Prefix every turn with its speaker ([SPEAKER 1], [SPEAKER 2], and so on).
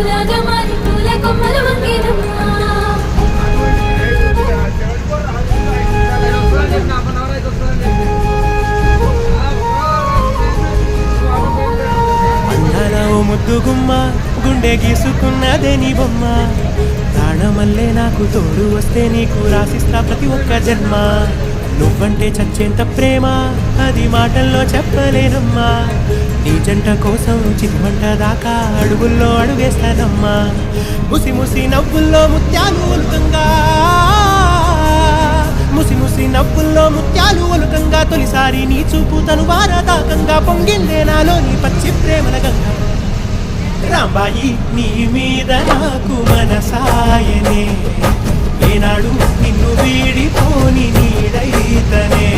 [SPEAKER 1] రాజమారి పూల కొమ్మలు వంగేనమ్మా
[SPEAKER 2] ముద్దుగుమ్మ గుండె గీసుకున్నదే నీ బొమ్మ ప్రాణమల్లే నాకు తోడు వస్తే నీకు రాసిస్తా ప్రతి ఒక్క జన్మ నువ్వంటే చచ్చేంత ప్రేమ అది మాటల్లో చెప్పలేనమ్మా నీ జంట కోసం చితిమంట దాకా అడుగుల్లో అడుగేస్తానమ్మా ముసి ముసి నవ్వుల్లో ముత్యాలు ఒలుకంగా ముసి ముసి నవ్వుల్లో ముత్యాలు ఒలుకంగా తొలిసారి నీ చూపు తను వారదాకంగా పొంగిందే నాలో నీ పచ్చి ప్రేమల గంగా రాంబాయి నీ మీద నాకు మనసాయనే ఏనాడు నిన్ను వీడిపోని నీడైతనే